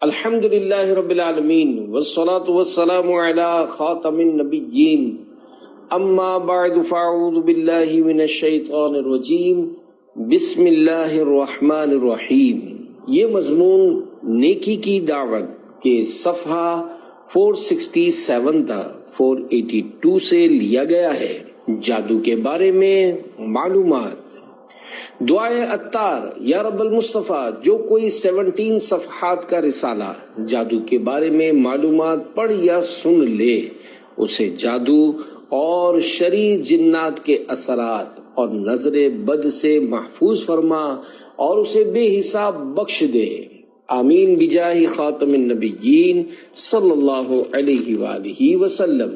الحمدللہ رب العالمین والصلاة والسلام علی خاتم النبیین اما بعد فاعوذ باللہ من الشیطان الرجیم بسم اللہ الرحمن الرحیم۔ یہ مضمون نیکی کی دعوت کے صفحہ 467 تا 482 سے لیا گیا ہے۔ جادو کے بارے میں معلومات۔ دعائے عطار، یا رب المصطفیٰ، جو کوئی 17 صفحات کا رسالہ جادو کے بارے میں معلومات پڑھ یا سن لے، اسے جادو اور شریر جنات کے اثرات اور نظر بد سے محفوظ فرما اور اسے بے حساب بخش دے۔ آمین بجاہ خاتم النبیین صلی اللہ علیہ وآلہ وسلم۔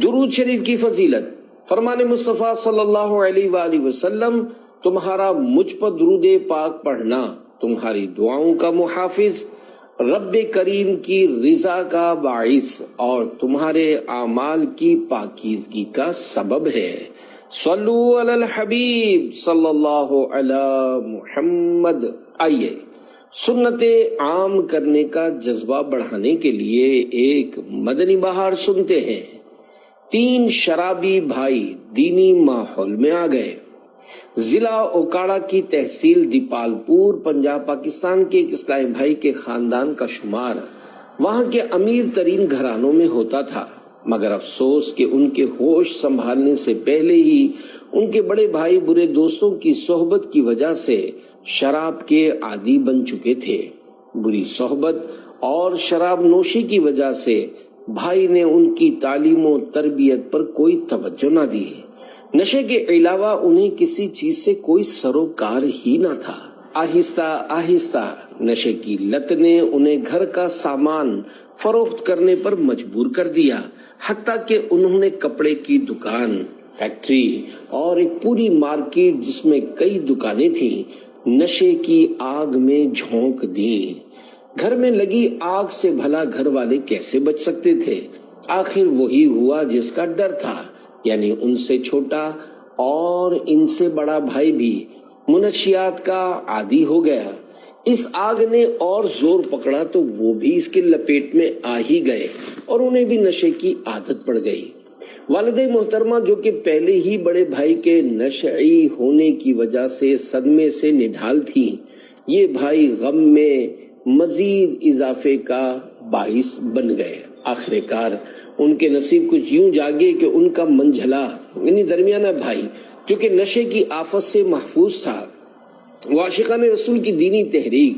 درود شریف کی فضیلت۔ فرمان مصطفیٰ صلی اللہ علیہ وآلہ وسلم، تمہارا مجھ پر درود پاک پڑھنا تمہاری دعاؤں کا محافظ، رب کریم کی رضا کا باعث اور تمہارے اعمال کی پاکیزگی کا سبب ہے۔ صلو علی الحبیب صلی اللہ علی محمد۔ آئیے سنت عام کرنے کا جذبہ بڑھانے کے لیے ایک مدنی بہار سنتے ہیں۔ 3 شرابی بھائی دینی ماحول میں آ گئے۔ ضلع اوکاڑا کی تحصیل دیپال پور، پنجاب، پاکستان کے ایک اسلامی بھائی کے خاندان کا شمار وہاں کے امیر ترین گھرانوں میں ہوتا تھا، مگر افسوس کہ ان کے ہوش سنبھالنے سے پہلے ہی ان کے بڑے بھائی برے دوستوں کی صحبت کی وجہ سے شراب کے عادی بن چکے تھے۔ بری صحبت اور شراب نوشی کی وجہ سے بھائی نے ان کی تعلیم و تربیت پر کوئی توجہ نہ دی۔ نشے کے علاوہ انہیں کسی چیز سے کوئی سروکار ہی نہ تھا۔ آہستہ آہستہ نشے کی لت نے انہیں گھر کا سامان فروخت کرنے پر مجبور کر دیا، حتیٰ کہ انہوں نے کپڑے کی دکان، فیکٹری اور ایک پوری مارکیٹ جس میں کئی دکانیں تھیں، نشے کی آگ میں جھونک دیں۔ گھر میں لگی آگ سے بھلا گھر والے کیسے بچ سکتے تھے؟ آخر وہی ہوا جس کا ڈر تھا، یعنی ان سے چھوٹا اور ان سے بڑا بھائی بھی منشیات کا عادی ہو گیا۔ اس آگ نے اور زور پکڑا تو وہ بھی اس کے لپیٹ میں آ ہی گئے اور انہیں بھی نشے کی عادت پڑ گئی۔ والد محترمہ، جو کہ پہلے ہی بڑے بھائی کے نشئی ہونے کی وجہ سے صدمے سے نڈھال تھی، یہ بھائی غم میں مزید اضافے کا باعث بن گئے۔ آخر کار ان کے نصیب کچھ یوں جاگے کہ ان کا منجھلا یعنی درمیانہ بھائی، جو کہ نشے کی آفت سے محفوظ تھا، وہ عاشقان رسول کی دینی تحریک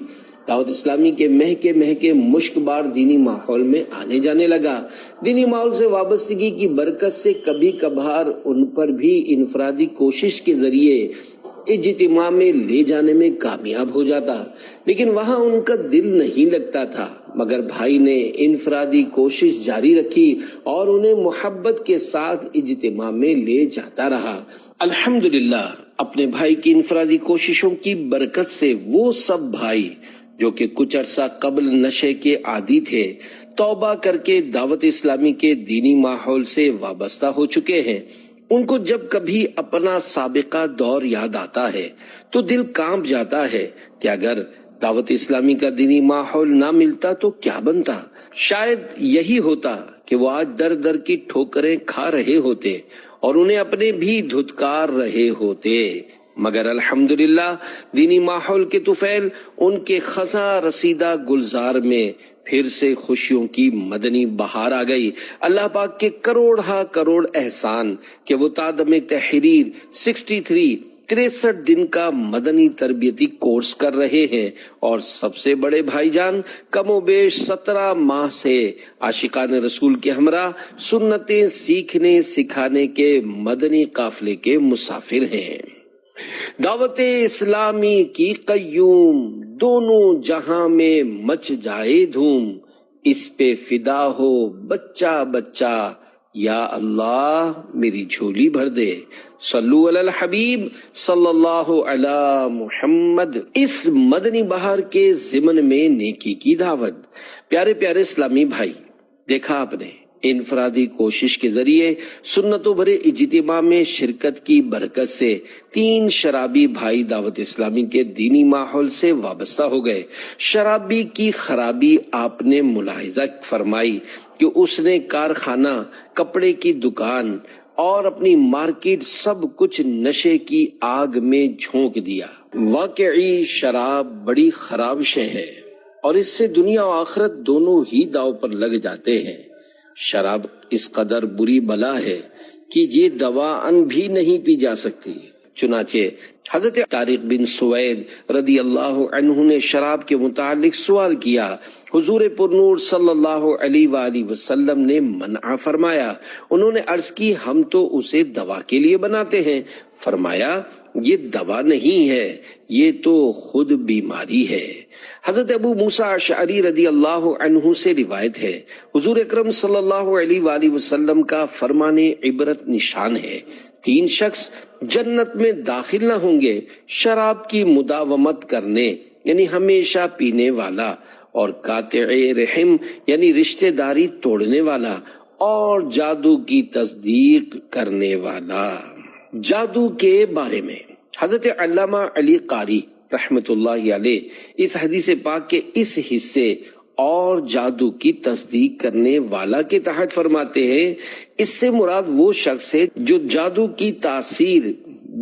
دعوت اسلامی کے مہکے مشک بار دینی ماحول میں آنے جانے لگا۔ دینی ماحول سے وابستگی کی برکت سے کبھی کبھار ان پر بھی انفرادی کوشش کے ذریعے اجتماع میں لے جانے میں کامیاب ہو جاتا، لیکن وہاں ان کا دل نہیں لگتا تھا، مگر بھائی نے انفرادی کوشش جاری رکھی اور انہیں محبت کے ساتھ اجتماع میں لے جاتا رہا۔ الحمدللہ، اپنے بھائی کی انفرادی کوششوں کی برکت سے وہ سب بھائی جو کہ کچھ عرصہ قبل نشے کے عادی تھے، توبہ کر کے دعوت اسلامی کے دینی ماحول سے وابستہ ہو چکے ہیں۔ ان کو جب کبھی اپنا سابقہ دور یاد آتا ہے تو دل کانپ جاتا ہے کہ اگر دعوت اسلامی کا دینی ماحول نہ ملتا تو کیا بنتا۔ شاید یہی ہوتا کہ وہ آج در در کی ٹھوکریں کھا رہے ہوتے اور انہیں اپنے بھی دھتکار رہے ہوتے، مگر الحمدللہ دینی ماحول کے طفیل ان کے خزاں رسیدہ گلزار میں پھر سے خوشیوں کی مدنی بہار آ گئی۔ اللہ پاک کے کروڑ احسان کہ وہ تادم تحریر 63 دن کا مدنی تربیتی کورس کر رہے ہیں اور سب سے بڑے بھائی جان کم و بیش 17 ماہ سے عاشقان رسول کے ہمراہ سنتیں سیکھنے سکھانے کے مدنی قافلے کے مسافر ہیں۔ دعوت اسلامی کی قیوم، دونوں جہاں میں مچ جائے دھوم، اس پہ فدا ہو بچہ بچہ، یا اللہ میری جھولی بھر دے۔ صلو علی الحبیب صلی اللہ علی محمد۔ اس مدنی بہار کے ضمن میں نیکی کی دعوت۔ پیارے اسلامی بھائی، دیکھا آپ نے انفرادی کوشش کے ذریعے سنتوں بھرے اجتماع میں شرکت کی برکت سے 3 شرابی بھائی دعوت اسلامی کے دینی ماحول سے وابستہ ہو گئے۔ شرابی کی خرابی آپ نے ملاحظہ فرمائی کہ اس نے کارخانہ، کپڑے کی دکان اور اپنی مارکیٹ سب کچھ نشے کی آگ میں جھونک دیا۔ واقعی شراب بڑی خراب شے ہے اور اس سے دنیا و آخرت دونوں ہی داؤ پر لگ جاتے ہیں۔ شراب اس قدر بری بلا ہے کہ یہ دواعن بھی نہیں پی جا سکتی۔ چنانچہ حضرت طارق بن سوید رضی اللہ عنہ نے شراب کے متعلق سوال کیا۔ حضور پرنور صلی اللہ علیہ وآلہ وسلم نے منع فرمایا۔ انہوں نے عرض کی، ہم تو اسے دوا کے لیے بناتے ہیں۔ فرمایا، یہ دوا نہیں ہے، یہ تو خود بیماری ہے۔ حضرت ابو موسیٰ اشعری رضی اللہ عنہ سے روایت ہے، حضور اکرم صلی اللہ علیہ وآلہ وسلم کا فرمان عبرت نشان ہے، 3 شخص جنت میں داخل نہ ہوں گے، شراب کی مداومت کرنے یعنی ہمیشہ پینے والا، اور قاطع رحم یعنی رشتہ داری توڑنے والا، اور جادو کی تصدیق کرنے والا۔ جادو کے بارے میں حضرت علامہ علی قاری رحمت اللہ علیہ اس حدیث پاک کے اس حصے اور جادو کی تصدیق کرنے والا کے تحت فرماتے ہیں، اس سے مراد وہ شخص ہے جو جادو کی تاثیر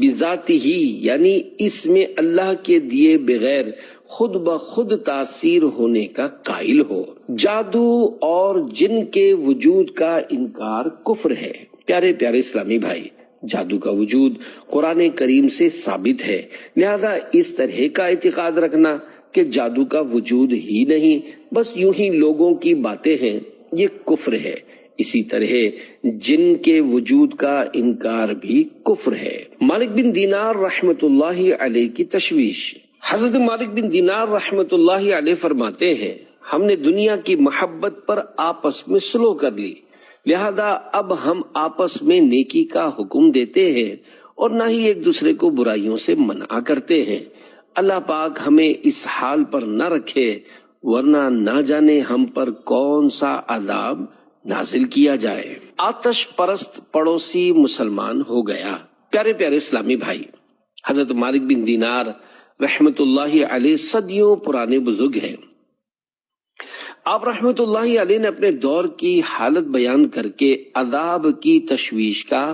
بذاتی ہی یعنی اس میں اللہ کے دیے بغیر خود بخود تاثیر ہونے کا قائل ہو۔ جادو اور جن کے وجود کا انکار کفر ہے۔ پیارے پیارے اسلامی بھائی، جادو کا وجود قرآن کریم سے ثابت ہے، لہذا اس طرح کا اعتقاد رکھنا کہ جادو کا وجود ہی نہیں، بس یوں ہی لوگوں کی باتیں ہیں، یہ کفر ہے۔ اسی طرح جن کے وجود کا انکار بھی کفر ہے۔ مالک بن دینار رحمت اللہ علیہ کی تشویش۔ حضرت مالک بن دینار رحمت اللہ علیہ فرماتے ہیں، ہم نے دنیا کی محبت پر آپس میں سلو کر لی، لہذا اب ہم آپس میں نیکی کا حکم دیتے ہیں اور نہ ہی ایک دوسرے کو برائیوں سے منع کرتے ہیں۔ اللہ پاک ہمیں اس حال پر نہ رکھے، ورنہ نہ جانے ہم پر کون سا عذاب نازل کیا جائے۔ آتش پرست پڑوسی مسلمان ہو گیا۔ پیارے پیارے اسلامی بھائی، حضرت مالک بن دینار رحمت اللہ علیہ صدیوں پرانے بزرگ ہیں۔ آپ رحمت اللہ علیہ نے اپنے دور کی حالت بیان کر کے عذاب کی تشویش کا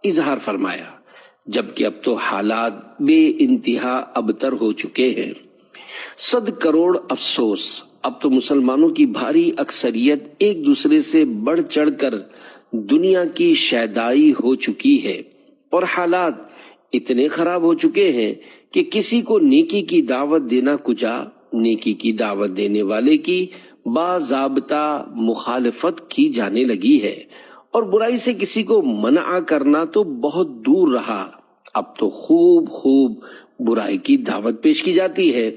اظہار فرمایا، جبکہ اب تو حالات بے انتہا ابتر ہو چکے ہیں۔ 100 کروڑ افسوس، اب تو مسلمانوں کی بھاری اکثریت ایک دوسرے سے بڑھ چڑھ کر دنیا کی شیدائی ہو چکی ہے، اور حالات اتنے خراب ہو چکے ہیں کہ کسی کو نیکی کی دعوت دینا کجا، نیکی کی دعوت دینے والے کی باضابطہ مخالفت کی جانے لگی ہے، اور برائی سے کسی کو منع کرنا تو بہت دور رہا، اب تو خوب برائی کی دعوت پیش کی جاتی ہے۔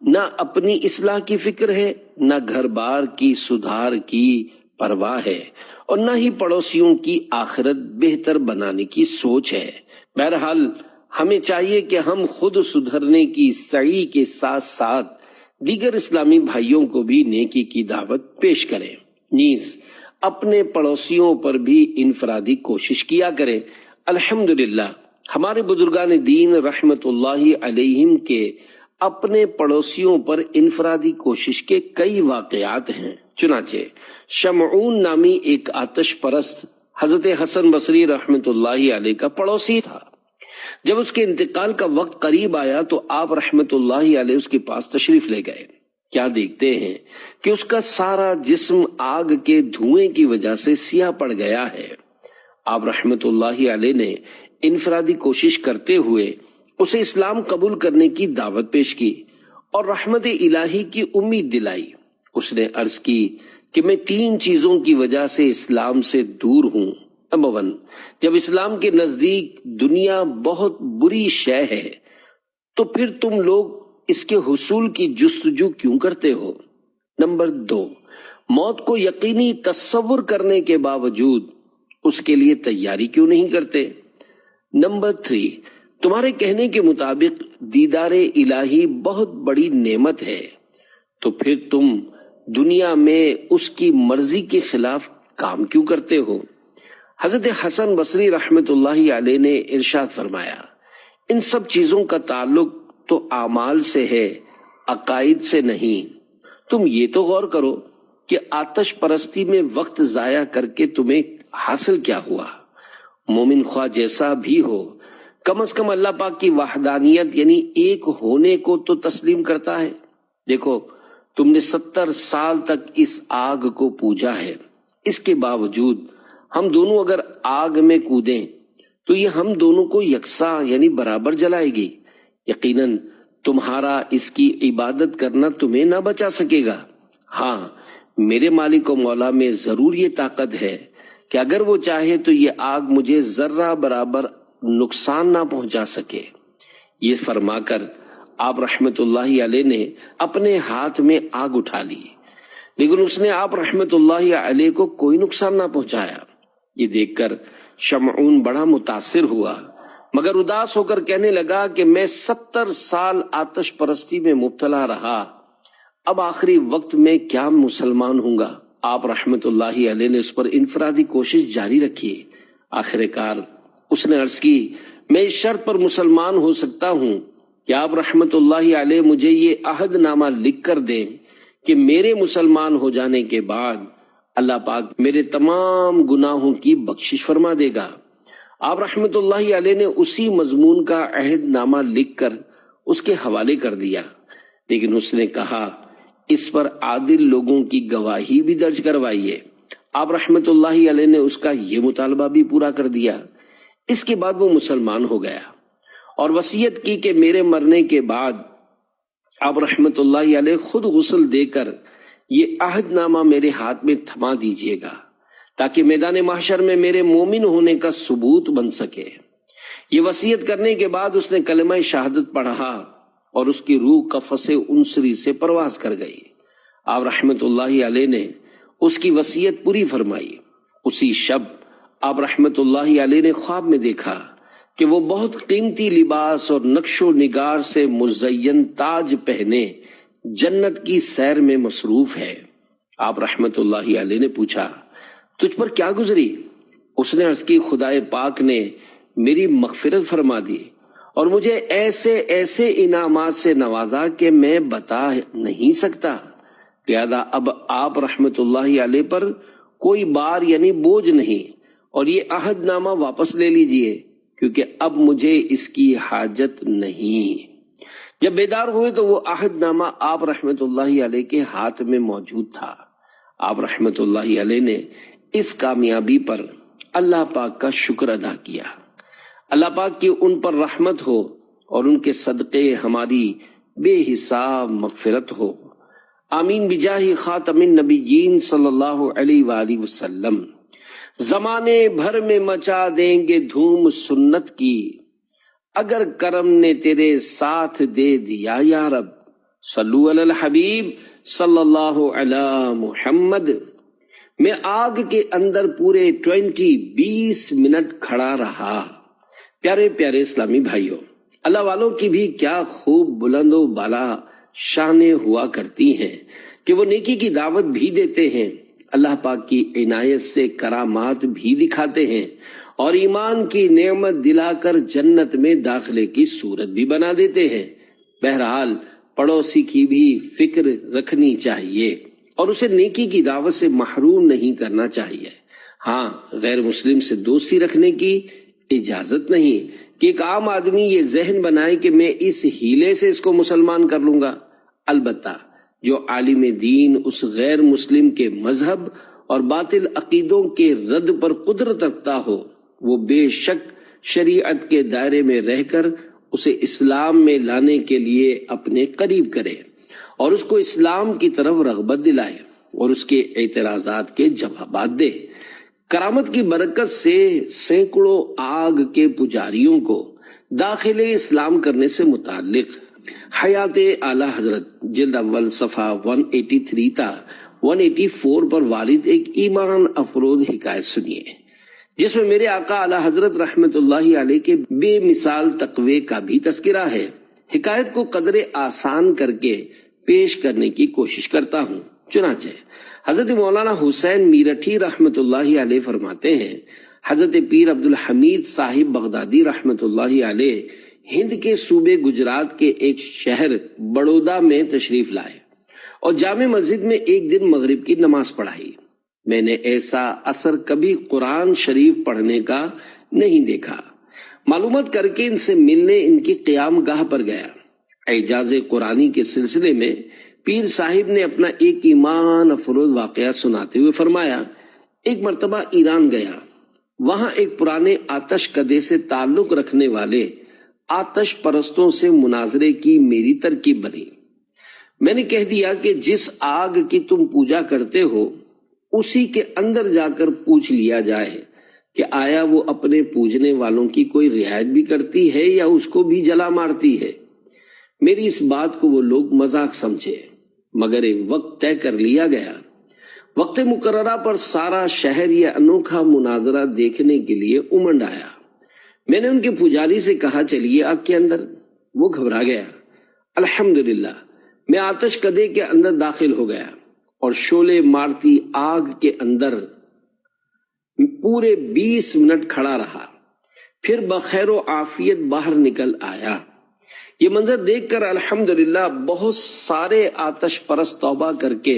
نہ اپنی اصلاح کی فکر ہے، نہ گھر بار کی سدھار کی پرواہ ہے، اور نہ ہی پڑوسیوں کی آخرت بہتر بنانے کی سوچ ہے۔ بہرحال ہمیں چاہیے کہ ہم خود سدھرنے کی سعی کے ساتھ ساتھ دیگر اسلامی بھائیوں کو بھی نیکی کی دعوت پیش کریں، نیز اپنے پڑوسیوں پر بھی انفرادی کوشش کیا کریں۔ الحمدللہ ہمارے بزرگان دین رحمت اللہ علیہم کے اپنے پڑوسیوں پر انفرادی کوشش کے کئی واقعات ہیں۔ چنانچہ شمعون نامی ایک آتش پرست حضرت حسن بصری رحمت اللہ علیہ کا پڑوسی تھا۔ جب اس کے انتقال کا وقت قریب آیا تو آپ رحمت اللہ علیہ اس کے پاس تشریف لے گئے۔ کیا دیکھتے ہیں کہ اس کا سارا جسم آگ کے دھوئیں کی وجہ سے سیاہ پڑ گیا ہے۔ آپ رحمت اللہ علیہ نے انفرادی کوشش کرتے ہوئے اسے اسلام قبول کرنے کی دعوت پیش کی اور رحمت الہی کی امید دلائی۔ اس نے عرض کی کہ میں 3 چیزوں کی وجہ سے اسلام سے دور ہوں۔ نمبر 1، جب اسلام کے نزدیک دنیا بہت بری شے ہے تو پھر تم لوگ اس کے حصول کی جستجو کیوں کرتے ہو؟ نمبر 2، موت کو یقینی تصور کرنے کے باوجود اس کے لیے تیاری کیوں نہیں کرتے؟ نمبر 3، تمہارے کہنے کے مطابق دیدار الہی بہت بڑی نعمت ہے، تو پھر تم دنیا میں اس کی مرضی کے خلاف کام کیوں کرتے ہو؟ حضرت حسن بصری رحمت اللہ علیہ نے ارشاد فرمایا، ان سب چیزوں کا تعلق تو اعمال سے ہے، عقائد سے نہیں۔ تم یہ تو غور کرو کہ آتش پرستی میں وقت ضائع کر کے تمہیں حاصل کیا ہوا؟ مومن خواہ جیسا بھی ہو، کم از کم اللہ پاک کی وحدانیت یعنی ایک ہونے کو تو تسلیم کرتا ہے۔ دیکھو، تم نے 70 سال تک اس آگ کو پوجا ہے، اس کے باوجود ہم دونوں اگر آگ میں کودیں تو یہ ہم دونوں کو یکساں یعنی برابر جلائے گی۔ یقیناً تمہارا اس کی عبادت کرنا تمہیں نہ بچا سکے گا۔ ہاں، میرے مالک و مولا میں ضرور یہ طاقت ہے کہ اگر وہ چاہے تو یہ آگ مجھے ذرہ برابر نقصان نہ پہنچا سکے۔ یہ فرما کر آپ رحمت اللہ علیہ نے اپنے ہاتھ میں آگ اٹھا لی، لیکن اس نے آپ رحمت اللہ علیہ کو کوئی نقصان نہ پہنچایا۔ یہ دیکھ کر شمعون بڑا متاثر ہوا، مگر اداس ہو کر کہنے لگا کہ میں 70 سال آتش پرستی میں مبتلا رہا، اب آخری وقت میں کیا مسلمان ہوں گا؟ آپ رحمت اللہ علیہ نے اس پر انفرادی کوشش جاری رکھی۔ آخر کار اس نے عرض کی، میں اس شرط پر مسلمان ہو سکتا ہوں کہ آپ رحمت اللہ علیہ مجھے یہ عہد نامہ لکھ کر دیں کہ میرے مسلمان ہو جانے کے بعد اللہ پاک میرے تمام گناہوں کی بخشش فرما دے گا۔ آپ رحمت اللہ علیہ نے اسی مضمون کا عہد نامہ لکھ کر اس کے حوالے کر دیا، لیکن اس نے کہا اس پر عادل لوگوں کی گواہی بھی درج کروائیے۔ آپ رحمت اللہ علیہ نے اس کا یہ مطالبہ بھی پورا کر دیا۔ اس کے بعد وہ مسلمان ہو گیا اور وصیت کی کہ میرے مرنے کے بعد آپ رحمت اللہ علیہ خود غسل دے کر یہ عہد نامہ میرے ہاتھ میں تھما دیجیے گا تاکہ میدان محشر میں میرے مومن ہونے کا ثبوت بن سکے۔ یہ وصیت کرنے کے بعد اس نے کلمہ شہادت پڑھا اور اس کی روح قفس انصری سے پرواز کر گئی۔ آپ رحمت اللہ علیہ نے اس کی وصیت پوری فرمائی۔ اسی شب آپ رحمت اللہ علیہ نے خواب میں دیکھا کہ وہ بہت قیمتی لباس اور نقش و نگار سے مزین تاج پہنے جنت کی سیر میں مصروف ہے۔ آپ رحمت اللہ علیہ نے پوچھا، تجھ پر کیا گزری؟ اس نے عرض کی، خدائے پاک نے میری مغفرت فرما دی اور مجھے ایسے ایسے انعامات سے نوازا کہ میں بتا نہیں سکتا، لہذا اب آپ رحمت اللہ علیہ پر کوئی بار یعنی بوجھ نہیں، اور یہ عہد نامہ واپس لے لیجئے کیونکہ اب مجھے اس کی حاجت نہیں۔ جب بیدار ہوئے تو وہ عہد نامہ آپ رحمت اللہ علیہ کے ہاتھ میں موجود تھا۔ آپ رحمت اللہ علیہ نے اس کامیابی پر اللہ پاک کا شکر ادا کیا۔ اللہ پاک کی ان پر رحمت ہو اور ان کے صدقے ہماری بے حساب مغفرت ہو، آمین بجاہ خاتم النبیین صلی اللہ علیہ وآلہ وسلم۔ زمانے بھر میں مچا دیں گے دھوم سنت کی، اگر کرم نے تیرے ساتھ دے دیا یا رب، صلو علی الحبیب صلی اللہ علی محمد۔ میں آگ کے اندر پورے 20 منٹ کھڑا رہا۔ پیارے پیارے اسلامی بھائیوں، اللہ والوں کی بھی کیا خوب بلند و بالا شانیں ہوا کرتی ہیں کہ وہ نیکی کی دعوت بھی دیتے ہیں، اللہ پاک کی عنایت سے کرامات بھی دکھاتے ہیں اور ایمان کی نعمت دلا کر جنت میں داخلے کی صورت بھی بنا دیتے ہیں۔ بہرحال پڑوسی کی بھی فکر رکھنی چاہیے اور اسے نیکی کی دعوت سے محروم نہیں کرنا چاہیے۔ ہاں، غیر مسلم سے دوستی رکھنے کی اجازت نہیں کہ ایک عام آدمی یہ ذہن بنائے کہ میں اس ہیلے سے اس کو مسلمان کر لوں گا۔ البتہ جو عالم دین اس غیر مسلم کے مذہب اور باطل عقیدوں کے رد پر قدرت رکھتا ہو، وہ بے شک شریعت کے دائرے میں رہ کر اسے اسلام میں لانے کے لیے اپنے قریب کرے اور اس کو اسلام کی طرف رغبت دلائے اور اس کے اعتراضات کے جوابات دے۔ کرامت کی برکت سے سینکڑوں آگ کے پجاریوں کو داخل اسلام کرنے سے متعلق حیات اعلی حضرت جلد اول صفحہ 183 تا 184 پر وارد ایک ایمان افروز حکایت سنیے، جس میں میرے آقا اعلی حضرت رحمت اللہ علیہ کے بے مثال تقوی کا بھی تذکرہ ہے۔ حکایت کو قدر آسان کر کے پیش کرنے کی کوشش کرتا ہوں، چنانچہ حضرت مولانا حسین میرٹھی رحمت اللہ علیہ فرماتے ہیں حضرت پیر عبدالحمید صاحب بغدادی رحمت اللہ علیہ ہند کے صوبے گجرات کے ایک شہر بڑودہ میں تشریف لائے اور جامع مسجد میں ایک دن مغرب کی نماز پڑھائی۔ میں نے ایسا اثر کبھی قرآن شریف پڑھنے کا نہیں دیکھا۔ معلومات کر کے ان سے ملنے ان کی قیام گاہ پر گیا۔ اعجاز قرآنی کے سلسلے میں پیر صاحب نے اپنا ایک ایمان افروز واقعہ سناتے ہوئے فرمایا، ایک مرتبہ ایران گیا، وہاں ایک پرانے آتش کدے سے تعلق رکھنے والے آتش پرستوں سے مناظرے کی میری ترکیب بنی۔ میں نے کہہ دیا کہ جس آگ کی تم پوجا کرتے ہو اسی کے اندر جا کر پوچھ لیا جائے کہ آیا وہ اپنے پوجنے والوں کی کوئی رعایت بھی کرتی ہے یا اس کو بھی جلا مارتی ہے۔ میری اس بات کو وہ لوگ مذاق سمجھے، مگر ایک وقت طے کر لیا گیا۔ وقت مقررہ پر سارا شہر یہ انوکھا مناظرہ دیکھنے کے لیے امنڈ آیا۔ میں نے ان کے پجاری سے کہا چلیے آگ کے اندر۔ وہ گھبرا گیا۔ الحمدللہ میں آتش کدے کے اندر داخل ہو گیا اور شعلے مارتی آگ کے اندر پورے 20 منٹ کھڑا رہا، پھر بخیر و عافیت باہر نکل آیا۔ یہ منظر دیکھ کر الحمدللہ بہت سارے آتش پرست توبہ کر کے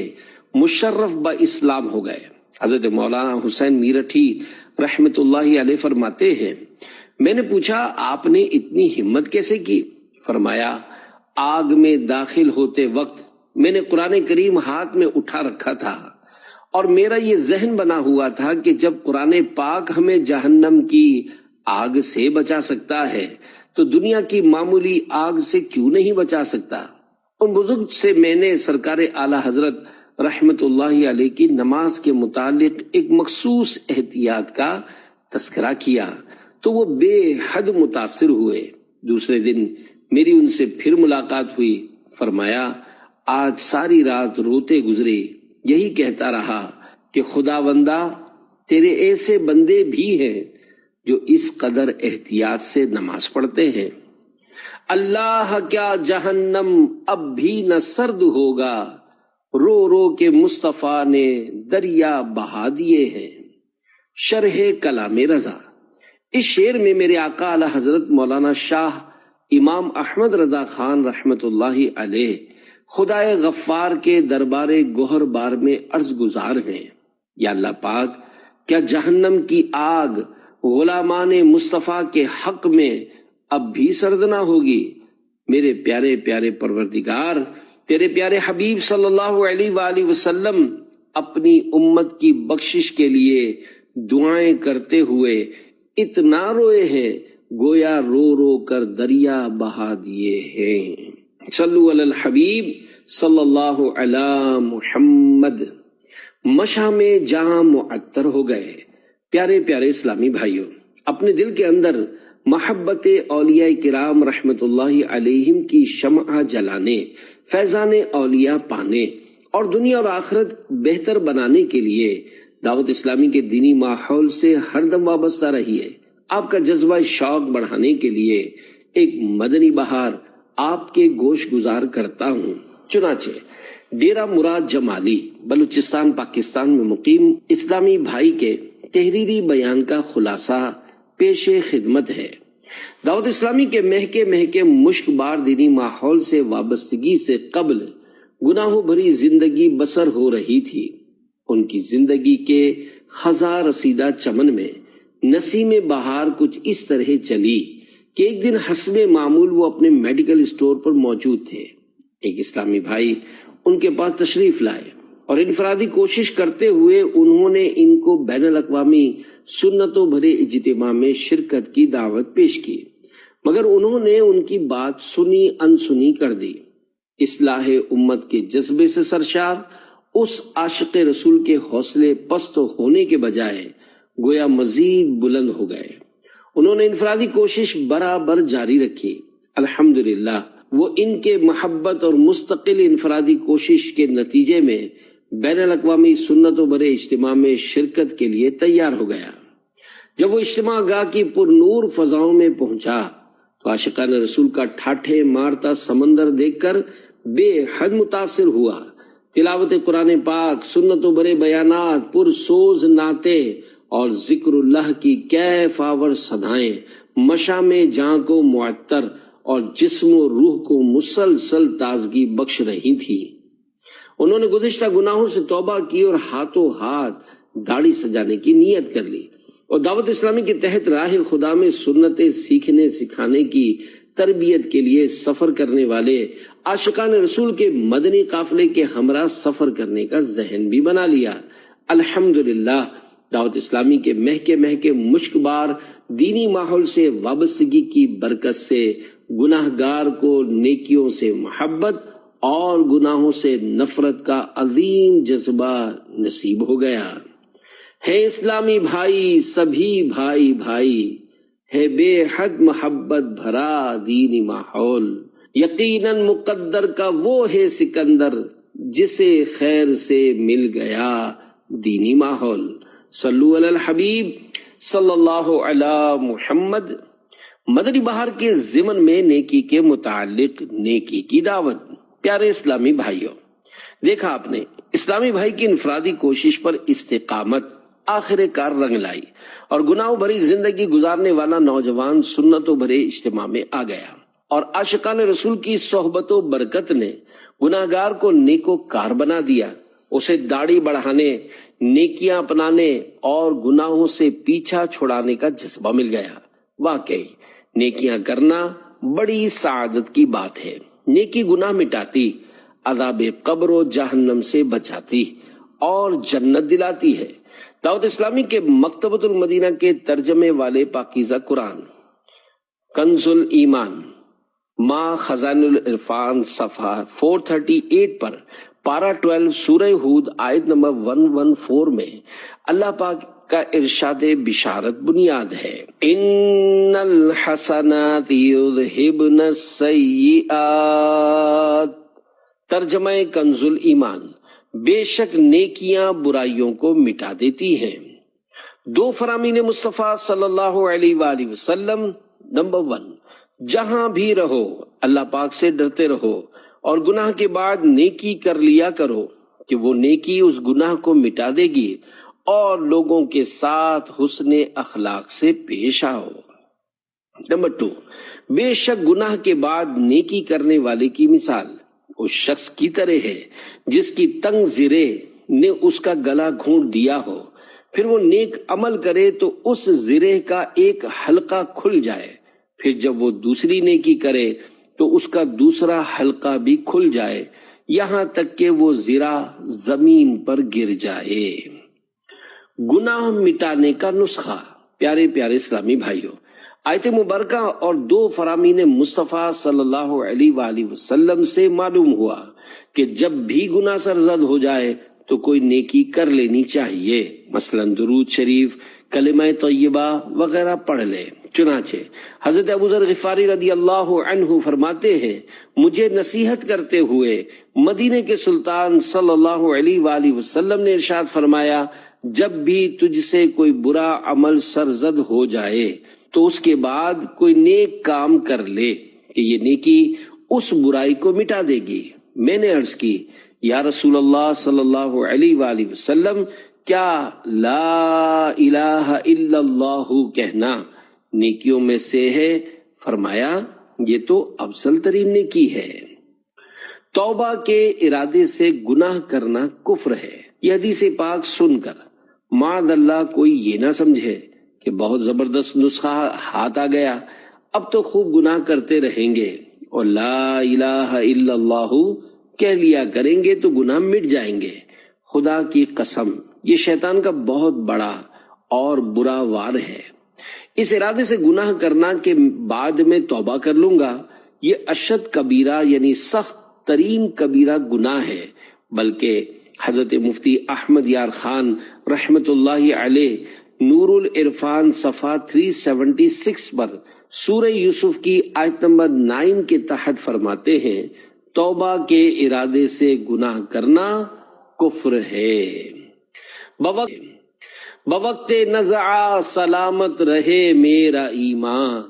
مشرف با اسلام ہو گئے۔ حضرت مولانا حسین میرٹھی رحمت اللہ علیہ فرماتے ہیں، میں نے پوچھا آپ نے اتنی ہمت کیسے کی؟ فرمایا آگ میں داخل ہوتے وقت میں نے قرآن کریم ہاتھ میں اٹھا رکھا تھا اور میرا یہ ذہن بنا ہوا تھا کہ جب قرآن پاک ہمیں جہنم کی آگ سے بچا سکتا ہے تو دنیا کی معمولی آگ سے کیوں نہیں بچا سکتا۔ ان بزرگ سے میں نے سرکار اعلی حضرت رحمت اللہ علیہ کی نماز کے متعلق ایک مخصوص احتیاط کا تذکرہ کیا تو وہ بے حد متاثر ہوئے۔ دوسرے دن میری ان سے پھر ملاقات ہوئی۔ فرمایا آج ساری رات روتے گزرے، یہی کہتا رہا کہ خداوندا تیرے ایسے بندے بھی ہیں جو اس قدر احتیاط سے نماز پڑھتے ہیں۔ اللہ کیا جہنم اب بھی نہ سرد ہوگا، رو رو کے مصطفیٰ نے دریا بہا دیے ہیں۔ شرح کلام رضا۔ اس شعر میں میرے آقا اعلی حضرت مولانا شاہ امام احمد رضا خان رحمت اللہ علیہ خدائے غفار کے دربار گوہر بار میں عرض گزار ہیں، یا اللہ پاک کیا جہنم کی آگ غلامان مصطفیٰ کے حق میں اب بھی سرد نہ ہوگی؟ میرے پیارے پیارے پروردگار، تیرے پیارے حبیب صلی اللہ علیہ وآلہ وسلم اپنی امت کی بخشش کے لیے دعائیں کرتے ہوئے اتنا روئے ہیں گویا رو رو کر دریا بہا دیے ہیں۔ صلو علی الحبیب صلی اللہ علی محمد۔ مشاہ میں جام معطر ہو گئے۔ پیارے پیارے اسلامی بھائیوں، اپنے دل کے اندر محبت اولیاء کرام رحمت اللہ علیہم کی شمع جلانے، فیضان اولیاء پانے اور دنیا اور آخرت بہتر بنانے کے لیے دعوت اسلامی کے دینی ماحول سے ہر دم وابستہ رہیے۔ آپ کا جذبہ شوق بڑھانے کے لیے ایک مدنی بہار آپ کے گوش گزار کرتا ہوں۔ چنانچہ ڈیرہ مراد جمالی بلوچستان پاکستان میں مقیم اسلامی بھائی کے تحریری بیان کا خلاصہ پیش خدمت ہے۔ دعوت اسلامی کے مہکے مشک بار دینی ماحول سے وابستگی سے قبل گناہوں بھری زندگی بسر ہو رہی تھی۔ ان کی زندگی کے خزاں رسیدہ چمن میں نسیم بہار کچھ اس طرح چلی کہ ایک دن حسب معمول وہ اپنے میڈیکل اسٹور پر موجود تھے۔ ایک اسلامی بھائی ان کے پاس تشریف لائے اور انفرادی کوشش کرتے ہوئے انہوں نے ان کو بین الاقوامی سنتوں بھرے اجتماع میں شرکت کی دعوت پیش کی، مگر انہوں نے ان کی بات سنی انسنی کر دی۔ اصلاح امت کے جذبے سے سرشار اس عاشق رسول کے حوصلے پست ہونے کے بجائے گویا مزید بلند ہو گئے۔ انہوں نے انفرادی کوشش برابر جاری رکھی۔ الحمدللہ وہ ان کے محبت اور مستقل انفرادی کوشش کے نتیجے میں بین الاقوامی سنتوں بھرے اجتماع میں شرکت کے لیے تیار ہو گیا۔ جب وہ اجتماع گاہ کی پر نور فضاؤں میں پہنچا تو عاشقان رسول کا ٹھاٹھے مارتا سمندر دیکھ کر بے حد متاثر ہوا۔ تلاوت قرآن پاک، سنت و برے بیانات، پرسوز نعتیں اور ذکر اللہ کی کیف آور صدائیں مشام جاں کو معطر اور جسم و روح کو مسلسل تازگی بخش رہی تھی۔ انہوں نے گزشتہ گناہوں سے توبہ کی اور ہاتھوں ہاتھ داڑھی سجانے کی نیت کر لی، اور دعوت اسلامی کے تحت راہ خدا میں سنتیں سیکھنے سکھانے کی تربیت کے لیے سفر کرنے والے عاشقان رسول کے مدنی قافلے کے ہمراہ سفر کرنے کا ذہن بھی بنا لیا۔ الحمدللہ دعوت اسلامی کے مہکے مشک بار دینی ماحول سے وابستگی کی برکت سے گناہ گار کو نیکیوں سے محبت اور گناہوں سے نفرت کا عظیم جذبہ نصیب ہو گیا ہے۔ اسلامی بھائی سبھی بھائی بھائی ہے، بے حد محبت بھرا دینی ماحول، یقیناً مقدر کا وہ ہے سکندر جسے خیر سے مل گیا دینی ماحول۔ صلو علی الحبیب صلی اللہ علی محمد۔ مدنی بہار کے ضمن میں نیکی کے متعلق نیکی کی دعوت۔ پیارے اسلامی بھائیوں، دیکھا آپ نے اسلامی بھائی کی انفرادی کوشش پر استقامت آخر کار رنگ لائی اور گناہوں بھری زندگی گزارنے والا نوجوان سنتوں بھرے اجتماع میں آ گیا، اور عاشقان رسول کی صحبت و برکت نے گناہگار کو نیکو کار بنا دیا، اسے داڑھی بڑھانے، نیکیاں اپنانے اور گناہوں سے پیچھا چھڑانے کا جذبہ مل گیا۔ واقعی نیکیاں کرنا بڑی سعادت کی بات ہے۔ نیکی گناہ مٹاتی، عذاب قبر و جہنم سے بچاتی اور جنت دلاتی ہے۔ دعوت اسلامی کے مکتبۃ المدینہ کے ترجمے والے پاکیزہ قرآن کنز الایمان ما خزائن العرفان صفحہ 438 پر پارہ 12 سورہ ہود آیت نمبر 114 میں اللہ پاک کا ارشاد بشارت بنیاد ہے۔ ان الحسنات یذہبن السیئات، ترجمہ کنز الایمان، بے شک نیکیاں برائیوں کو مٹا دیتی ہیں۔ دو فرامین مصطفیٰ صلی اللہ علیہ وآلہ وسلم۔ نمبر 1، جہاں بھی رہو اللہ پاک سے ڈرتے رہو اور گناہ کے بعد نیکی کر لیا کرو کہ وہ نیکی اس گناہ کو مٹا دے گی، اور لوگوں کے ساتھ حسن اخلاق سے پیش آؤ۔ نمبر 2، بے شک گناہ کے بعد نیکی کرنے والے کی مثال اس شخص کی طرح ہے جس کی تنگ زرے نے اس کا گلا گھونٹ دیا ہو، پھر وہ نیک عمل کرے تو اس زرے کا ایک حلقہ کھل جائے، پھر جب وہ دوسری نیکی کرے تو اس کا دوسرا حلقہ بھی کھل جائے، یہاں تک کہ وہ زرہ زمین پر گر جائے۔ گناہ مٹانے کا نسخہ۔ پیارے پیارے اسلامی بھائیوں، آیت مبارکہ اور دو فرامین مصطفیٰ صلی اللہ علیہ وآلہ وسلم سے معلوم ہوا کہ جب بھی گناہ سرزد ہو جائے تو کوئی نیکی کر لینی چاہیے، مثلا درود شریف، کلمہ طیبہ وغیرہ پڑھ لے۔ چنانچہ حضرت ابو ذر غفاری رضی اللہ عنہ فرماتے ہیں، مجھے نصیحت کرتے ہوئے مدینے کے سلطان صلی اللہ علیہ وآلہ وسلم نے ارشاد فرمایا، جب بھی تجھ سے کوئی برا عمل سرزد ہو جائے تو اس کے بعد کوئی نیک کام کر لے کہ یہ نیکی اس برائی کو مٹا دے گی۔ میں نے عرض کی، یا رسول اللہ صلی اللہ علیہ وآلہ وسلم، کیا لا الہ الا اللہ کہنا نیکیوں میں سے ہے؟ فرمایا، یہ تو افضل ترین نیکی ہے۔ توبہ کے ارادے سے گناہ کرنا کفر ہے۔ یہ حدیث پاک سن کر معاذ اللہ کوئی یہ نہ سمجھے کہ بہت زبردست نسخہ ہاتھ آ گیا، اب تو خوب گناہ کرتے رہیں گے اور لا الہ الا اللہ کہہ لیا کریں گے تو گناہ مٹ جائیں گے۔ خدا کی قسم، یہ شیطان کا بہت بڑا اور برا وار ہے۔ اس ارادے سے گناہ کرنا کہ بعد میں توبہ کر لوں گا، یہ اشد کبیرہ یعنی سخت ترین کبیرہ گناہ ہے، بلکہ حضرت مفتی احمد یار خان رحمت اللہ علیہ نور العرفان صفحہ 376 پر سورہ یوسف کی آیت نمبر 9 کے تحت فرماتے ہیں، توبہ کے ارادے سے گناہ کرنا کفر ہے۔ بوقت نزع سلامت رہے میرا ایمان،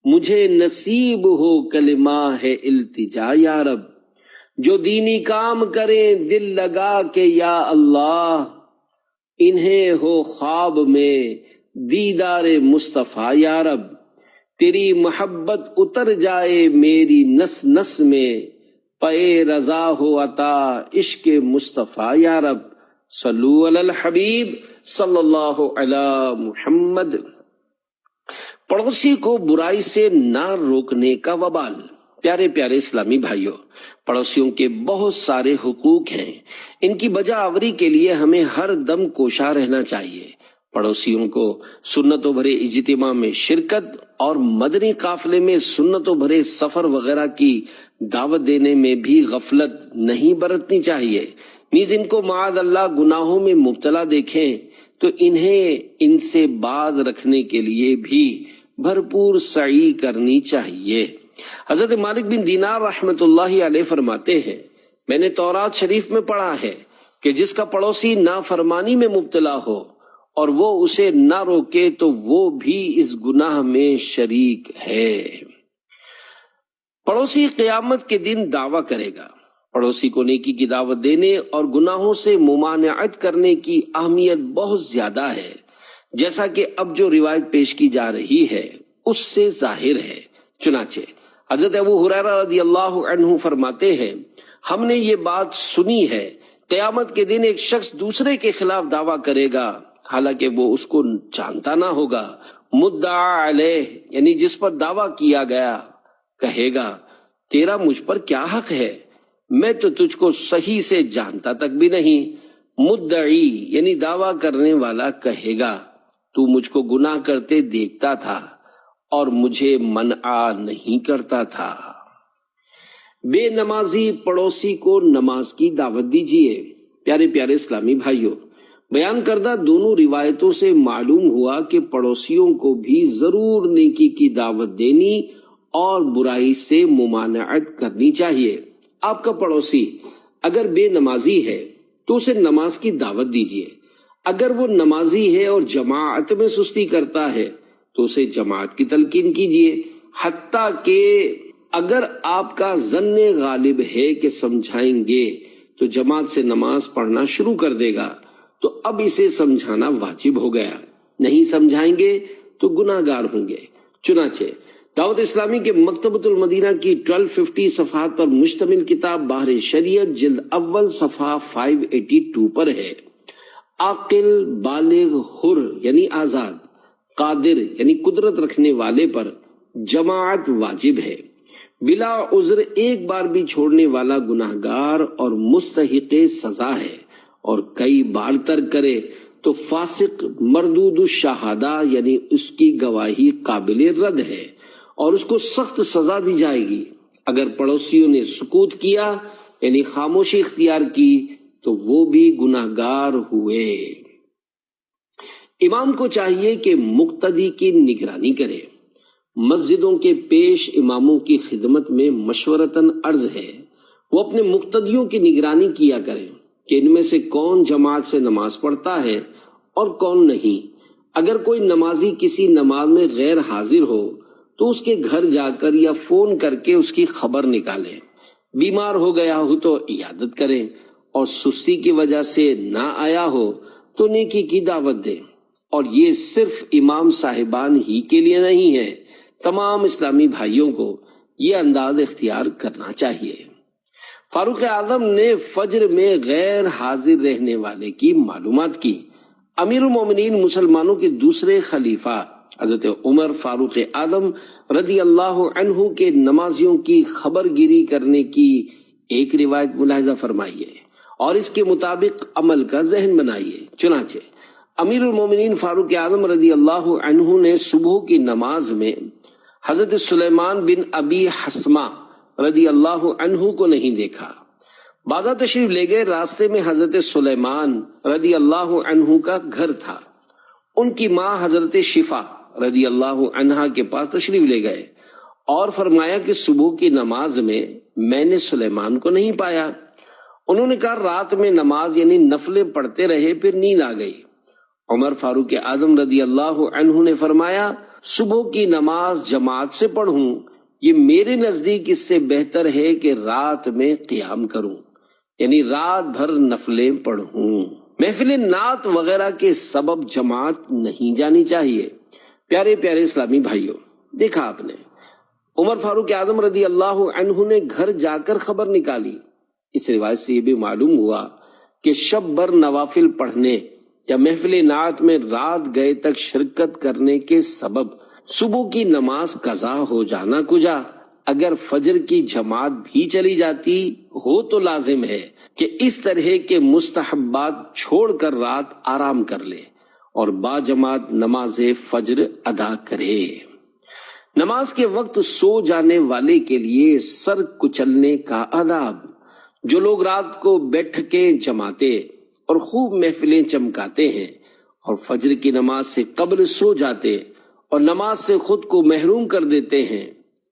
مجھے نصیب ہو کلمہ ہے التجا یا رب، جو دینی کام کریں دل لگا کے یا اللہ، انہیں ہو خواب میں دیدار مصطفیٰ یا رب، تیری محبت اتر جائے میری نس نس میں، پے رضا ہو عطا عشق مصطفیٰ یا رب، صلو علی الحبیب صلی اللہ علی محمد۔ پڑوسی کو برائی سے نہ روکنے کا وبال۔ پیارے پیارے اسلامی بھائیوں، پڑوسیوں کے بہت سارے حقوق ہیں، ان کی بجا آوری کے لیے ہمیں ہر دم کوشاں رہنا چاہیے۔ پڑوسیوں کو سنتوں بھرے اجتماع میں شرکت اور مدنی قافلے میں سنتوں بھرے سفر وغیرہ کی دعوت دینے میں بھی غفلت نہیں برتنی چاہیے۔ نیز ان کو معاذ اللہ گناہوں میں مبتلا دیکھیں تو انہیں ان سے باز رکھنے کے لیے بھی بھرپور سعی کرنی چاہیے۔ حضرت مالک بن دینار رحمت اللہ علیہ فرماتے ہیں، میں نے تورات شریف میں پڑھا ہے کہ جس کا پڑوسی نافرمانی میں مبتلا ہو اور وہ اسے نہ روکے تو وہ بھی اس گناہ میں شریک ہے۔ پڑوسی قیامت کے دن دعویٰ کرے گا۔ پڑوسی کو نیکی کی دعوت دینے اور گناہوں سے ممانعت کرنے کی اہمیت بہت زیادہ ہے، جیسا کہ اب جو روایت پیش کی جا رہی ہے اس سے ظاہر ہے۔ چنانچہ حضرت ابو ہریرہ رضی اللہ عنہ فرماتے ہیں، ہم نے یہ بات سنی ہے، قیامت کے دن ایک شخص دوسرے کے خلاف دعویٰ کرے گا حالانکہ وہ اس کو جانتا نہ ہوگا۔ مدعا علیہ یعنی جس پر دعویٰ کیا گیا کہے گا، تیرا مجھ پر کیا حق ہے، میں تو تجھ کو صحیح سے جانتا تک بھی نہیں۔ مدعی یعنی دعویٰ کرنے والا کہے گا، تو مجھ کو گناہ کرتے دیکھتا تھا اور مجھے منع نہیں کرتا تھا۔ بے نمازی پڑوسی کو نماز کی دعوت دیجیے۔ پیارے پیارے اسلامی بھائیوں، بیان کردہ دونوں روایتوں سے معلوم ہوا کہ پڑوسیوں کو بھی ضرور نیکی کی دعوت دینی اور برائی سے ممانعت کرنی چاہیے۔ آپ کا پڑوسی اگر بے نمازی ہے تو اسے نماز کی دعوت دیجیے۔ اگر وہ نمازی ہے اور جماعت میں سستی کرتا ہے تو اسے جماعت کی تلقین کیجیے، حتیٰ کہ اگر آپ کا ظن غالب ہے کہ سمجھائیں گے تو جماعت سے نماز پڑھنا شروع کر دے گا تو اب اسے سمجھانا واجب ہو گیا، نہیں سمجھائیں گے تو گناہ گار ہوں گے۔ چنانچہ دعوت اسلامی کے مکتبۃ المدینہ کی 1250 صفحات پر مشتمل کتاب بحر شریعت جلد اول صفحہ 582 پر ہے، عاقل بالغ حر یعنی آزاد، قادر یعنی قدرت رکھنے والے پر جماعت واجب ہے۔ بلا عذر ایک بار بھی چھوڑنے والا گناہگار اور مستحق سزا ہے، اور کئی بار ترک کرے تو فاسق مردود الشہادہ یعنی اس کی گواہی قابل رد ہے اور اس کو سخت سزا دی جائے گی۔ اگر پڑوسیوں نے سکوت کیا یعنی خاموشی اختیار کی تو وہ بھی گناہگار ہوئے۔ امام کو چاہیے کہ مقتدی کی نگرانی کرے۔ مسجدوں کے پیش اماموں کی خدمت میں مشورتاً عرض ہے وہ اپنے مقتدیوں کی نگرانی کیا کریں کہ ان میں سے کون جماعت سے نماز پڑھتا ہے اور کون نہیں۔ اگر کوئی نمازی کسی نماز میں غیر حاضر ہو تو اس کے گھر جا کر یا فون کر کے اس کی خبر نکالیں، بیمار ہو گیا ہو تو عیادت کریں، اور سستی کی وجہ سے نہ آیا ہو تو نیکی کی دعوت دیں۔ اور یہ صرف امام صاحبان ہی کے لیے نہیں ہے، تمام اسلامی بھائیوں کو یہ انداز اختیار کرنا چاہیے۔ فاروق اعظم نے فجر میں غیر حاضر رہنے والے کی معلومات کی۔ امیر المومنین مسلمانوں کے دوسرے خلیفہ حضرت عمر فاروق اعظم رضی اللہ عنہ کے نمازیوں کی خبر گیری کرنے کی ایک روایت ملاحظہ فرمائیے اور اس کے مطابق عمل کا ذہن بنائیے۔ چنانچہ امیر المومنین فاروق اعظم رضی اللہ عنہ نے صبح کی نماز میں حضرت سلیمان بن ابی حسمہ رضی اللہ عنہ کو نہیں دیکھا۔ بازار تشریف لے گئے، راستے میں حضرت سلیمان رضی اللہ عنہ کا گھر تھا۔ ان کی ماں حضرت شفا رضی اللہ عنہا کے پاس تشریف لے گئے اور فرمایا کہ صبح کی نماز میں نے سلیمان کو نہیں پایا۔ انہوں نے کہا رات میں نماز یعنی نفلیں پڑھتے رہے، پھر نیند آ گئی۔ عمر فاروق اعظم رضی اللہ عنہ نے فرمایا صبح کی نماز جماعت سے پڑھوں یہ میرے نزدیک اس سے بہتر ہے کہ رات میں قیام کروں، یعنی رات بھر نفلیں پڑھوں۔ محفل نعت وغیرہ کے سبب جماعت نہیں جانی چاہیے۔ پیارے پیارے اسلامی بھائیوں، دیکھا آپ نے عمر فاروق اعظم رضی اللہ عنہ نے گھر جا کر خبر نکالی۔ اس روایت سے یہ بھی معلوم ہوا کہ شب بھر نوافل پڑھنے یا محفل نعت میں رات گئے تک شرکت کرنے کے سبب صبح کی نماز قضا ہو جانا کجا، اگر فجر کی جماعت بھی چلی جاتی ہو تو لازم ہے کہ اس طرح کے مستحبات چھوڑ کر رات آرام کر لے اور با جماعت نماز فجر ادا کرے۔ نماز کے وقت سو جانے والے کے لیے سر کچلنے کا آداب۔ جو لوگ رات کو بیٹھکیں جماتے اور خوب محفلیں چمکاتے ہیں اور فجر کی نماز سے قبل سو جاتے اور نماز سے خود کو محروم کر دیتے ہیں،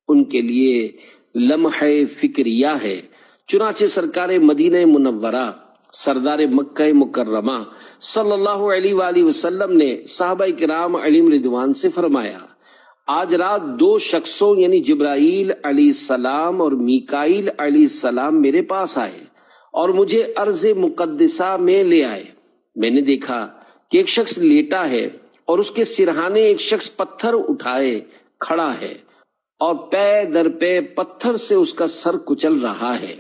ان کے لیے لمحہ فکریہ ہے۔ چنانچہ سرکار مدینہ منورہ سردار مکہ مکرمہ صلی اللہ علیہ وآلہ وسلم نے صحابہ کرام علیہم رضوان سے فرمایا، آج رات دو شخصوں یعنی جبرائیل علیہ السلام اور میکائیل علیہ السلام میرے پاس آئے اور مجھے ارض مقدسہ میں لے آئے۔ میں نے دیکھا کہ ایک شخص لیٹا ہے اور اس کے سرہانے ایک شخص پتھر اٹھائے کھڑا ہے اور پے در پے پتھر سے اس کا سر کچل رہا ہے۔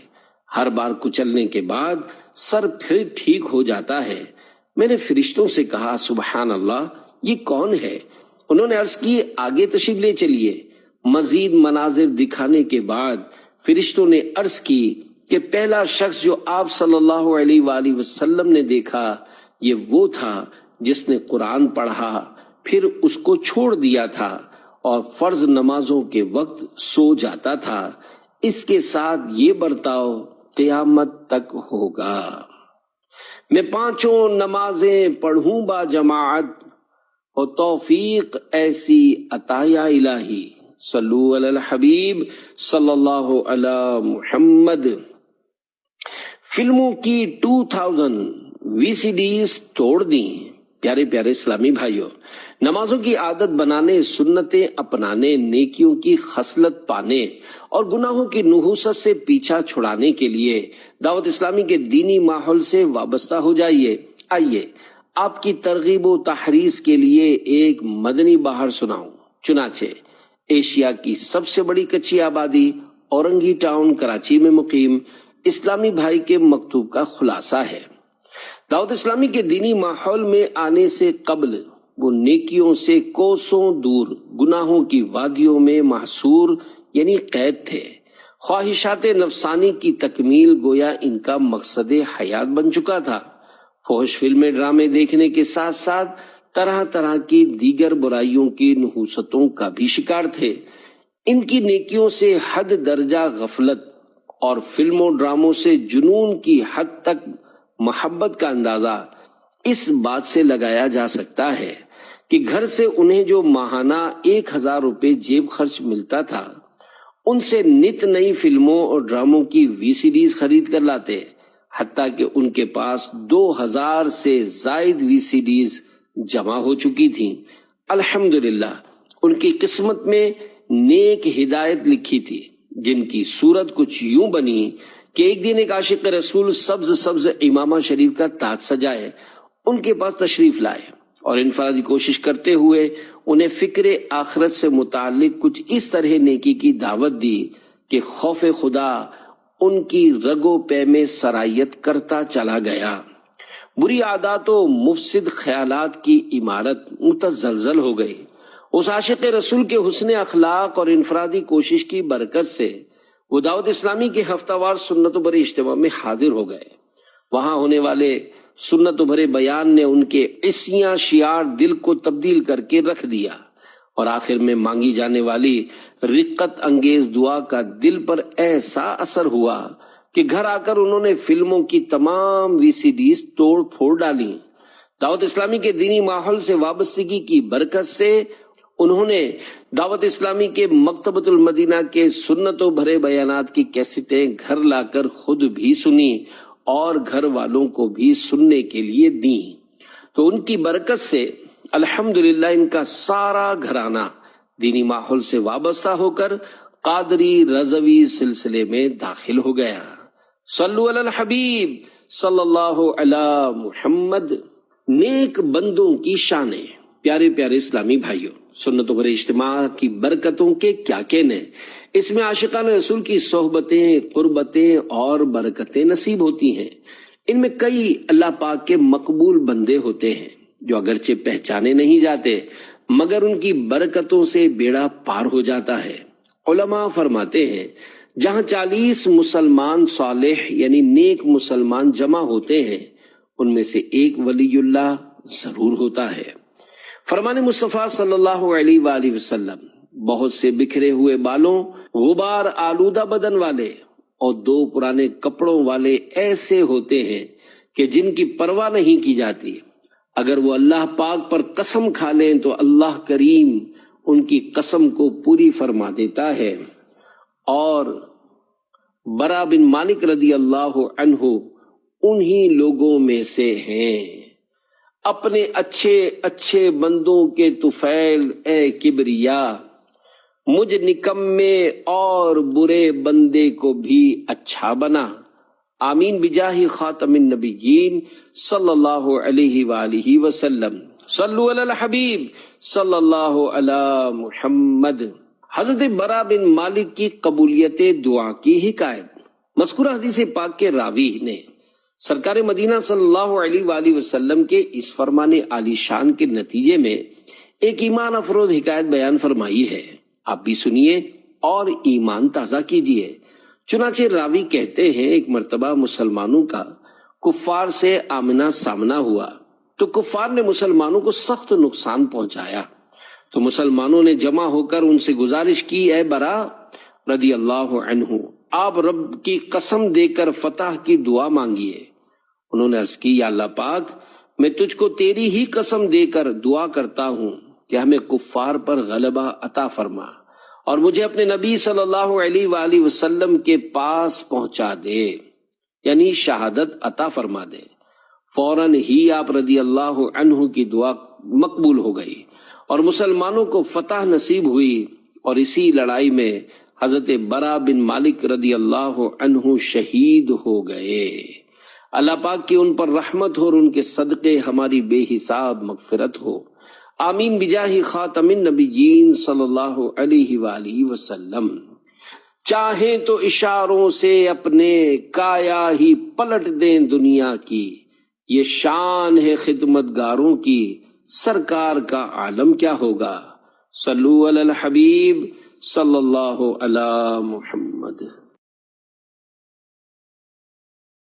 ہر بار کچلنے کے بعد سر پھر ٹھیک ہو جاتا ہے۔ میں نے فرشتوں سے کہا، سبحان اللہ، یہ کون ہے؟ انہوں نے عرض کی، آگے تشریف لے چلیے۔ مزید مناظر دکھانے کے بعد فرشتوں نے عرض کی کہ پہلا شخص جو آپ صلی اللہ علیہ وآلہ وسلم نے دیکھا یہ وہ تھا جس نے قرآن پڑھا پھر اس کو چھوڑ دیا تھا اور فرض نمازوں کے وقت سو جاتا تھا۔ اس کے ساتھ یہ برتاؤ قیامت تک ہوگا۔ میں پانچوں نمازیں پڑھوں با جماعت، ہو توفیق ایسی عطا یا الہی، صلو علی الحبیب صلی اللہ علی محمد۔ فلموں کی 2000 وی سی ڈیز توڑ دیں۔ پیارے پیارے اسلامی بھائیوں، نمازوں کی عادت بنانے، سنتیں اپنانے، نیکیوں کی خصلت پانے اور گناہوں کی نحوست سے پیچھا چھڑانے کے لیے دعوت اسلامی کے دینی ماحول سے وابستہ ہو جائیے۔ آئیے آپ کی ترغیب و تحریض کے لیے ایک مدنی بہار سناؤں۔ چنانچہ ایشیا کی سب سے بڑی کچی آبادی اورنگی ٹاؤن کراچی میں مقیم اسلامی بھائی کے مکتوب کا خلاصہ ہے۔ دعوت اسلامی کے دینی ماحول میں آنے سے قبل وہ نیکیوں سے کوسوں دور، گناہوں کی وادیوں میں محصور یعنی قید تھے۔ خواہشات نفسانی کی تکمیل گویا ان کا مقصد حیات بن چکا تھا۔ فحش فلمیں، ڈرامے دیکھنے کے ساتھ ساتھ طرح طرح کی دیگر برائیوں کی نحوستوں کا بھی شکار تھے۔ ان کی نیکیوں سے حد درجہ غفلت اور فلموں ڈراموں سے جنون کی حد تک محبت کا اندازہ اس بات سے لگایا جا سکتا ہے کہ گھر سے انہیں جو ماہانہ 1000 روپے جیب خرچ ملتا تھا ان سے نت نئی فلموں اور ڈراموں کی وی سی ڈیز خرید کر لاتے، حتیٰ کہ ان کے پاس 2000 سے زائد وی سی ڈیز جمع ہو چکی تھیں۔ الحمدللہ ان کی قسمت میں نیک ہدایت لکھی تھی، جن کی صورت کچھ یوں بنی کہ ایک دن ایک عاشق رسول سبز امامہ شریف کا تاج سجائے ان کے پاس تشریف لائے اور انفرادی کوشش کرتے ہوئے انہیں فکر آخرت سے متعلق کچھ اس طرح نیکی کی دعوت دی کہ خوف خدا ان کی رگو پے میں سرایت کرتا چلا گیا۔ بری عادات و مفسد خیالات کی عمارت متزلزل ہو گئی۔ اس عاشق رسول کے حسن اخلاق اور انفرادی کوشش کی برکت سے وہ دعوت اسلامی کے ہفتہ وار سنت و بھرے اجتماع میں حاضر ہو گئے۔ وہاں ہونے والے سنت و بھرے بیان نے ان کے عصیاں شعار دل کو تبدیل کر کے رکھ دیا اور آخر میں مانگی جانے والی رقت انگیز دعا کا دل پر ایسا اثر ہوا کہ گھر آ کر انہوں نے فلموں کی تمام وی سی ڈیز توڑ پھوڑ ڈالی۔ دعوت اسلامی کے دینی ماحول سے وابستگی کی برکت سے انہوں نے دعوت اسلامی کے مکتبۃ المدینہ کے سنت و بھرے بیانات کی کیسٹیں گھر لا کر خود بھی سنی اور گھر والوں کو بھی سننے کے لیے دیں۔ تو ان کی برکت سے الحمدللہ ان کا سارا گھرانہ دینی ماحول سے وابستہ ہو کر قادری رضوی سلسلے میں داخل ہو گیا۔ صلو علی الحبیب صلی اللہ علی محمد۔ نیک بندوں کی شانیں۔ پیارے پیارے اسلامی بھائیوں، سنتوں پر اجتماع کی برکتوں کے کیا کہنے، اس میں عاشقان رسول کی صحبتیں، قربتیں اور برکتیں نصیب ہوتی ہیں۔ ان میں کئی اللہ پاک کے مقبول بندے ہوتے ہیں جو اگرچہ پہچانے نہیں جاتے مگر ان کی برکتوں سے بیڑا پار ہو جاتا ہے۔ علماء فرماتے ہیں جہاں 40 مسلمان صالح یعنی نیک مسلمان جمع ہوتے ہیں ان میں سے ایک ولی اللہ ضرور ہوتا ہے۔ فرمان مصطفیٰ صلی اللہ علیہ وآلہ وسلم بہت سے بکھرے ہوئے بالوں، غبار آلودہ بدن والے اور 2 پرانے کپڑوں والے ایسے ہوتے ہیں کہ جن کی پرواہ نہیں کی جاتی۔ اگر وہ اللہ پاک پر قسم کھا لیں تو اللہ کریم ان کی قسم کو پوری فرما دیتا ہے۔ اور برا بن مالک رضی اللہ عنہ انہی لوگوں میں سے ہیں۔ اپنے اچھے اچھے بندوں کے طفیل اے کبریا، مجھ نکمے اور برے بندے کو بھی اچھا بنا۔ آمین بجاہ خاتم النبیین صلی اللہ علیہ وآلہ وسلم۔ صلو علی الحبیب صلی اللہ علی محمد۔ حضرت برا بن مالک کی قبولیت دعا کی حکایت۔ مذکورہ حدیث پاک کے راوی نے سرکار مدینہ صلی اللہ علیہ وآلہ وسلم کے اس فرمان عالی شان کے نتیجے میں ایک ایمان افروز حکایت بیان فرمائی ہے۔ آپ بھی سنیے اور ایمان تازہ کیجیے۔ چنانچہ راوی کہتے ہیں ایک مرتبہ مسلمانوں کا کفار سے آمنا سامنا ہوا تو کفار نے مسلمانوں کو سخت نقصان پہنچایا، تو مسلمانوں نے جمع ہو کر ان سے گزارش کی، اے برا رضی اللہ عنہ، آپ رب کی قسم دے کر فتح کی دعا مانگیے۔ انہوں نے عرض کی، یا اللہ پاک، میں تجھ کو تیری ہی قسم دے کر دعا کرتا ہوں کہ ہمیں کفار پر غلبہ عطا فرما اور مجھے اپنے نبی صلی اللہ علیہ وآلہ وسلم کے پاس پہنچا دے، یعنی شہادت عطا فرما دے۔ فوراً ہی آپ رضی اللہ عنہ کی دعا مقبول ہو گئی اور مسلمانوں کو فتح نصیب ہوئی، اور اسی لڑائی میں حضرت برا بن مالک رضی اللہ عنہ شہید ہو گئے۔ اللہ پاک کی ان پر رحمت ہو اور ان کے صدقے ہماری بے حساب مغفرت ہو۔ آمین بجاہ خاتم النبیین صلی اللہ علیہ وآلہ وسلم۔ چاہیں تو اشاروں سے اپنے کایا ہی پلٹ دیں دنیا کی، یہ شان ہے خدمتگاروں کی، سرکار کا عالم کیا ہوگا۔ صلو علی الحبیب صلی اللہ علی محمد۔